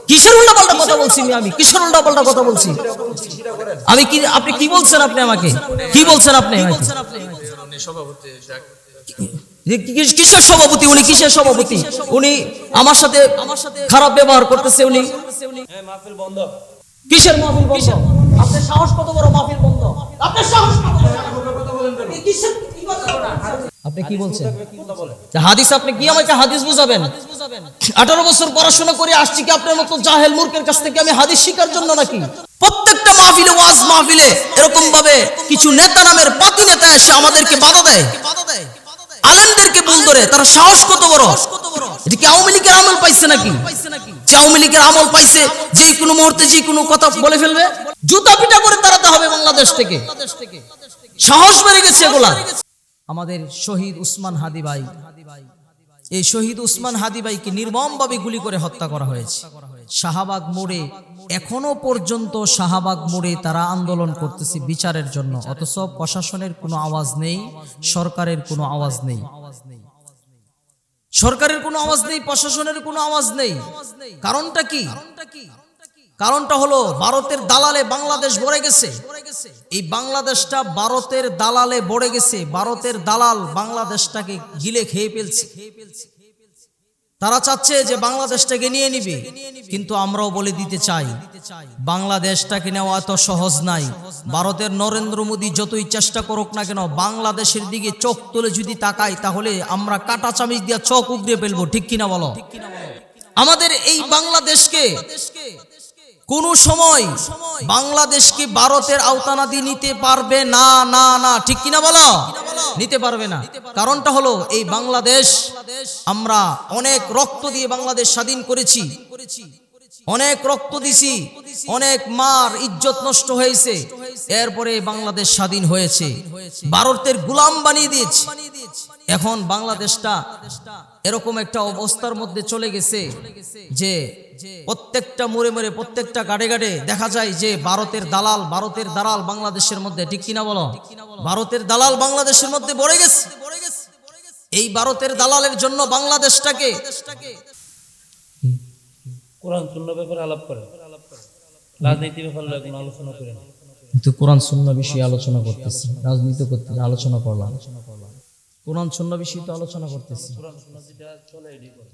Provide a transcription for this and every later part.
কিসের উল্টাপাল্টা কথা বলছি আমি? কিসের উল্টাপাল্টা কথা বলছি আমি? কি আপনি কি বলছেন? আপনি আমাকে কি বলছেন? আপনি কিসের সভাপতি? উনি কিসের সভাপতি? উনি আমার সাথে খারাপ ব্যবহার করতেছে। উনি মাহফিল বন্ধ। কিসের মাহফিল বন্ধ? আপনার সাহস কত বড়? মাহফিল বন্ধ? আপনার সাহস কত বড়? আপনি কি বলছেন? হাদিস আপনি কি আমাকে হাদিস বুঝাবেন? 18 বছর পড়াশোনা করে আসছি কি আপনার মতো জাহেল মূর্খের কাছ থেকে আমি হাদিস শিখার জন্য নাকি? প্রত্যেকটা মাহফিলে, ওয়াজ মাহফিলে এরকম ভাবে কিছু নেতা নামের পাতি নেতা এসে আমাদেরকে বাধা দেয়, আলেমদেরকে ভুল ধরে। তারা সাহস কত বড়? এটা কি আওয়ামী লীগের আমল পাইছে নাকি? যে আওয়ামী লীগের আমল পাইছে যে কোনো মুহূর্তে যে কোনো কথা বলে ফেলবে, জুতা পিটা করে তাড়াতে হবে বাংলাদেশ থেকে। সাহস বেড়ে গেছে এগুলা। আমাদের শহীদ উসমান হাদি ভাই, এই শহীদ উসমান হাদি ভাইকে নির্মমভাবে গুলি করে হত্যা করা হয়েছে শাহবাগ মোড়ে। এখনো পর্যন্ত শাহবাগ মোড়ে তারা আন্দোলন করতেছে বিচারের জন্য, অথচ প্রশাসনের কোনো আওয়াজ নেই, সরকারের কোনো আওয়াজ নেই, সরকারের কোনো আওয়াজ নেই, প্রশাসনের কোনো আওয়াজ নেই। কারণটা কি? কারণটা হলো ভারতের দালালে বাংলাদেশ ভরে গেছে। এই বাংলাদেশটা ভারতের দালালে ভরে গেছে। ভারতের দালাল বাংলাদেশটাকে গিলে খেয়ে ফেলছে। তারা চাচ্ছে যে বাংলাদেশটাকে নিয়ে নিবে, কিন্তু আমরাও বলে দিতে চাই বাংলাদেশটাকে নেওয়া এত সহজ নাই। ভারতের নরেন্দ্র মোদী যতই চেষ্টা করুক না কেন, বাংলাদেশের দিকে চোখ তুলে যদি তাকাই তাহলে আমরা কাটা চামিচ দিয়ে চোখ উগড়ে ফেলবো। ঠিক কিনা বলো? আমাদের এই বাংলাদেশকে কোন সময় বাংলাদেশকে ভারতের আওতানাদি নিতে পারবে না, না না, ঠিক কিনা বলো? নিতে পারবে না। কারণটা হলো এই বাংলাদেশ আমরা অনেক রক্ত দিয়ে বাংলাদেশ স্বাধীন করেছি, অনেক রক্ত দিছি, অনেক মার ইজ্জত নষ্ট হয়েছে, এরপরে বাংলাদেশ স্বাধীন হয়েছে। ভারতের গোলাম বানিয়ে দিয়েছে। এখন বাংলাদেশটা এরকম একটা অবস্থার মধ্যে চলে গেছে যে প্রত্যেকটা মোড়ে মোড়ে, প্রত্যেকটা গাড়ে গাড়ে দেখা যায় যে ভারতের দালাল, ভারতের দালাল বাংলাদেশের মধ্যে। ঠিক কিনা বলো? ভারতের দালাল বাংলাদেশের মধ্যে ভরে গেছে। এই ভারতের দালালের জন্য বাংলাদেশটাকে কোরআন সুন্নাহ ব্যাপারে আলাপ করে, রাজনীতি ব্যাপারে কোনো আলোচনা করেন। কিন্তু কোরআন সুন্নাহ বিষয়ে আলোচনা করতেছি, রাজনীতি করতে আলোচনা করলাম। কোরআন সুন্নাহ বিষয়ে তো আলোচনা করতেছি, কোরআন সুন্নাহ যেটা চলে এটাই করে।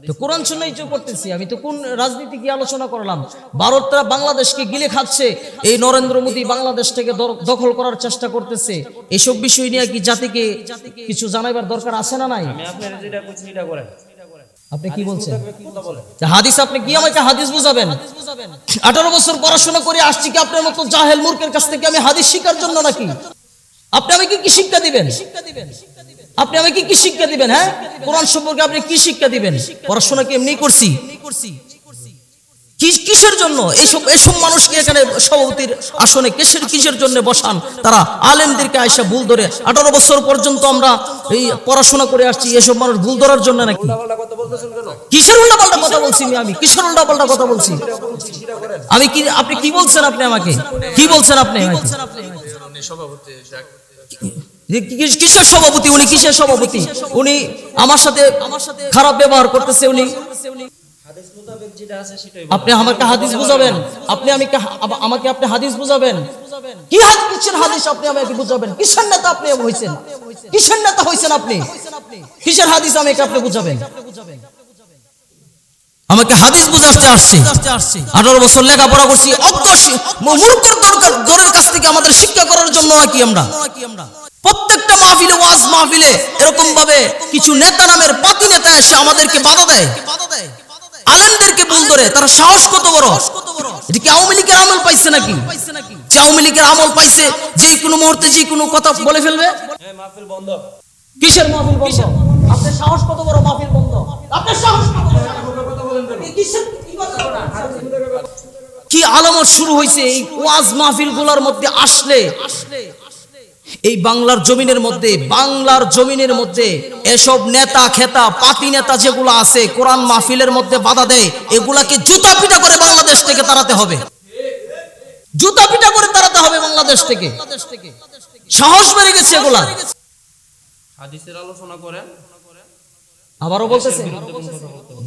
তো কোরআন সুন্নাহই তো করতেছি। আমি তো কোন রাজনীতি কি আলোচনা করলাম? ভারতরা বাংলাদেশকে গিলে খাচ্ছে, এই নরেন্দ্র মোদী বাংলাদেশটাকে দখল করার চেষ্টা করতেছে। এইসব বিষয় নিয়ে কি জাতিকে কিছু জানাইবার দরকার আছে না নাই? আমি আপনারা যেটা কইছি এটা করেন। আপনি কি বলছেন? হাদিস আপনি কি আমাকে হাদিস বুঝাবেন? 18 বছর পড়াশোনা করে আসছি কি আপনার মতো জাহেল মূর্খের কাছ থেকে আমি হাদিস শিখার জন্য নাকি? আপনি আমাকে কি শিক্ষা দিবেন? আপনি আমাকে কি শিক্ষা দিবেন? হ্যাঁ, কোরআন সম্পর্কে আপনি কি শিক্ষা দিবেন? পড়াশোনা কি এমনি করছি? কিসের জন্য এসব মানুষকে এখানে সভাপতির আসনে কিসের জন্য বসান? তারা আলেমদেরকে আইসা ভুল ধরে। 18 বছর পর্যন্ত আমরা এই পড়াশোনা করে আসছি, এসব মানুষ ভুল ধরার জন্য নাকি? কিসের উল্টাপাল্টা কথা বলছি আমি? কিসের উল্টাপাল্টা কথা বলছি আমি? কি আপনি কি বলছেন? আপনি আমাকে কি বলছেন? আপনি কিসের সভাপতি? উনি কিসের সভাপতি? উনি আমার সাথে খারাপ ব্যবহার করতেছে। উনি হাদিস মোতাবেক যেটা আছে সেটাই আপনি আমাকে হাদিস বুঝাবেন। আমাকে আপনি হাদিস বুঝাবেন। কি কিসের হাদিস আপনি আমাকে বুঝাবেন? কিসের নেতা আপনি হইছেন? কিসের নেতা হইছেন আপনি? কিসের হাদিস আমাকে আপনি বুঝাবেন? আমাকে হাদিস বুঝাতে আসছে। 18 বছর লেখাপড়া করছি, মূর্খর দরের কাছ থেকে আমাদের শিক্ষা করার জন্য কি আমরা প্রত্যেকটা মাহফিলে, ওয়াজ মাহফিলে এরকম ভাবে কিছু নেতা নামের পাতি নেতা এসে আমাদেরকে বাধা দেয়, আলেমদেরকে ভুল ধরে। তারা সাহস কত বড়? এটা কি আওয়ামী লীগের আমল পাইছে নাকি? যে আওয়ামী লীগের আমল পাইছে যে কোনো মুহূর্তে যে কোনো কথা বলে ফেলবে। মাহফিল বন্ধ। কিসের মাহফিল বন্ধ? আপনার সাহস কত বড়? মাহফিল বন্ধ? আপনার সাহস কত বড়? কি আলামত শুরু হয়েছে এই ওয়াজ মাহফিল গুলার মধ্যে আসলে? এই বাংলার জমিনের মধ্যে এসব নেতা খেতা পাতি নেতা যেগুলো আছে কোরআন মাহফিলের মধ্যে বাধা দেয়, এগুলাকে জুতা পিটা করে বাংলাদেশ থেকে তাড়াতে হবে। জুতা পিটা করে তাড়াতে হবে বাংলাদেশ থেকে। সাহস বেড়ে গেছে এগুলা। হাদিসের আলোচনা করেন, আবারও বলতেছে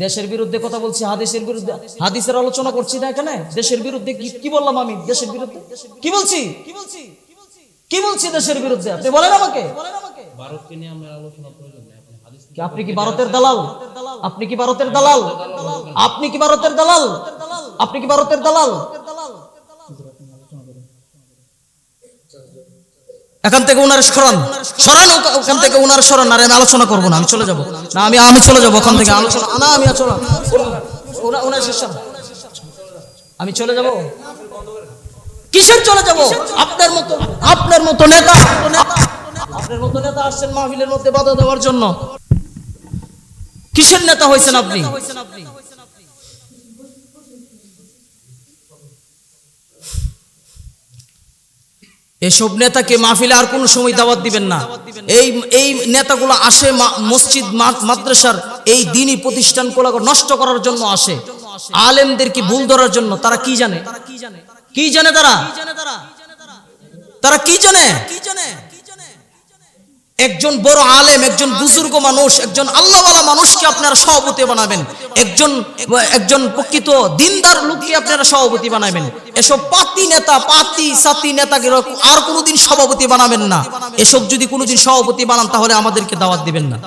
দেশের বিরুদ্ধে কথা বলছি, হাদিসের বিরুদ্ধে, হাদিসের আলোচনা করছি না এখানে। দেশের বিরুদ্ধে কি বললাম আমি? দেশের বিরুদ্ধে কি বলছি? কি বলছি দেশের বিরুদ্ধে? আপনি বলেন আমাকে। ভারতকে নিয়ে আমরা আলোচনা প্রয়োজন নেই, আপনি হাদিস কি আপনি কি ভারতের দালাল? আপনি কি ভারতের দালাল? আপনি কি ভারতের দালাল? আপনি কি ভারতের দালাল? এখান থেকে উনার সরান, ওখান থেকে উনার সরান। আর আমি আলোচনা করবো না, আমি চলে যাবো না, আমি চলে যাবো ওখান থেকে আলোচনা না, আমি চলে উনার শেষ, আমি চলে যাবো। কিসের চলে যাবো? আপনার মতো নেতা আসছেন মাহফিলের মধ্যে বাধা দেওয়ার জন্য। কিসের নেতা হয়েছেন আপনি? এসব নেতাকে মাহফিলে আর কোন সময় দাওয়াত দিবেন না। এই নেতাগুলো আসে মসজিদ মাদ্রাসার এই দ্বীনি প্রতিষ্ঠানগুলো নষ্ট করার জন্য আসে, আলেমদেরকে ভুল ধরার জন্য। তারা কি জানে? তারা কি জানে? একজন বড় আলেম, একজন বুজুর্গ মানুষ, একজন আল্লাহওয়ালা মানুষকে আপনারা সভাপতি বানাবেন, একজন প্রকৃত দিনদার লোককে আপনারা সভাপতি বানাবেন। এসব পাতি সাতি নেতাকে আর কোনোদিন সভাপতি বানাবেন না। এসব যদি কোনোদিন সভাপতি বানান তাহলে আমাদেরকে দাওয়াত দিবেন না।